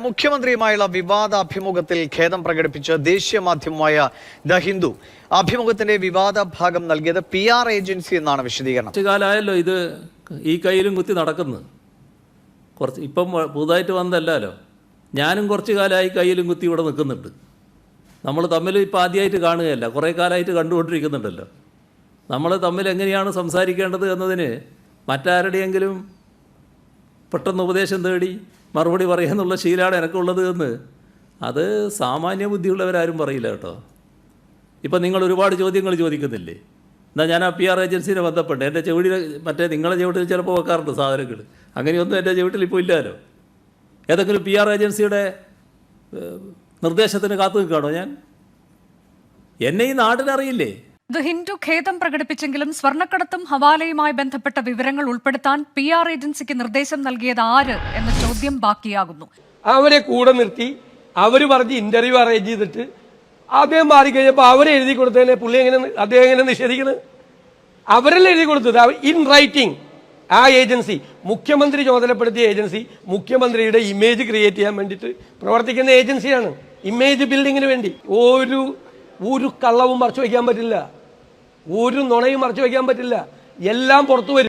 മുഖ്യമന്ത്രിയുമായുള്ള വിവാദ അഭിമുഖത്തിൽ ഖേദം പ്രകടിപ്പിച്ച് ദേശീയ മാധ്യമമായ ദ ഹിന്ദു അഭിമുഖത്തിന്റെ വിവാദ ഭാഗം നൽകിയത് PR ഏജൻസി എന്നാണ് വിശദീകരണം. കാലമായല്ലോ ഇത് ഈ കയ്യിലും കുത്തി നടക്കുന്നു. കുറച്ച് ഇപ്പം പുതുതായിട്ട് വന്നതല്ലോ. ഞാനും കുറച്ച് കാലമായി കയ്യിലും കുത്തി ഇവിടെ നിൽക്കുന്നുണ്ട്. നമ്മൾ തമ്മിൽ ഇപ്പം ആദ്യമായിട്ട് കാണുകയല്ല, കുറേ കാലമായിട്ട് കണ്ടുകൊണ്ടിരിക്കുന്നുണ്ടല്ലോ. നമ്മൾ തമ്മിൽ എങ്ങനെയാണ് സംസാരിക്കേണ്ടത് എന്നതിന് മറ്റാരുടെയെങ്കിലും പെട്ടെന്ന് ഉപദേശം തേടി മറുപടി പറയാന്നുള്ള ശീലമാണ് എനിക്കുള്ളത് എന്ന് അത് സാമാന്യ ബുദ്ധിയുള്ളവരാരും പറയില്ല കേട്ടോ. ഇപ്പം നിങ്ങൾ ഒരുപാട് ചോദ്യങ്ങൾ ചോദിക്കുന്നില്ലേ? എന്നാൽ ഞാൻ ആ PR ഏജൻസിനെ ബന്ധപ്പെട്ട് എൻ്റെ ചെവിടിൽ നിങ്ങളെ ചെവിട്ടിൽ ചിലപ്പോൾ വെക്കാറുണ്ട് സാധനങ്ങൾ. അങ്ങനെയൊന്നും എൻ്റെ ചെവിട്ടിൽ ഇപ്പോൾ ഇല്ലല്ലോ. ഏതെങ്കിലും PR ഏജൻസിയുടെ നിർദ്ദേശത്തിന് കാത്തു നിൽക്കുകയാണോ ഞാൻ? എന്നെ ഈ നാട്ടിനറിയില്ലേ? ദ ഹിന്ദു ഖേദം പ്രകടിപ്പിച്ചെങ്കിലും സ്വർണ്ണക്കടത്തും ഹവാലയുമായി ബന്ധപ്പെട്ട വിവരങ്ങൾ ഉൾപ്പെടുത്താൻ PR ഏജൻസിക്ക് നിർദ്ദേശം നൽകിയത് ആര് എന്ന ചോദ്യം ബാക്കിയാകുന്നു. അവരെ കൂടെ നിർത്തി അവർ പറഞ്ഞ് ഇന്റർവ്യൂ അറേഞ്ച് ചെയ്തിട്ട് അദ്ദേഹം മാറിക്കഴിഞ്ഞപ്പോൾ അവരെ എഴുതി കൊടുത്തതിനെ അദ്ദേഹം എങ്ങനെ നിഷേധിക്കുന്നത്? അവരല്ലേ എഴുതി കൊടുത്തത് ഇൻ റൈറ്റിംഗ്. ആ ഏജൻസി, മുഖ്യമന്ത്രി ചുമതലപ്പെടുത്തിയ ഏജൻസി, മുഖ്യമന്ത്രിയുടെ ഇമേജ് ക്രിയേറ്റ് ചെയ്യാൻ വേണ്ടിയിട്ട് പ്രവർത്തിക്കുന്ന ഏജൻസിയാണ്. ഇമേജ് ബിൽഡിങ്ങിന് വേണ്ടി ഒരു കള്ളവും മറച്ചു വയ്ക്കാൻ പറ്റില്ല, ഒരു നുണയും മറച്ചു വയ്ക്കാൻ പറ്റില്ല. എല്ലാം പുറത്തു വരും.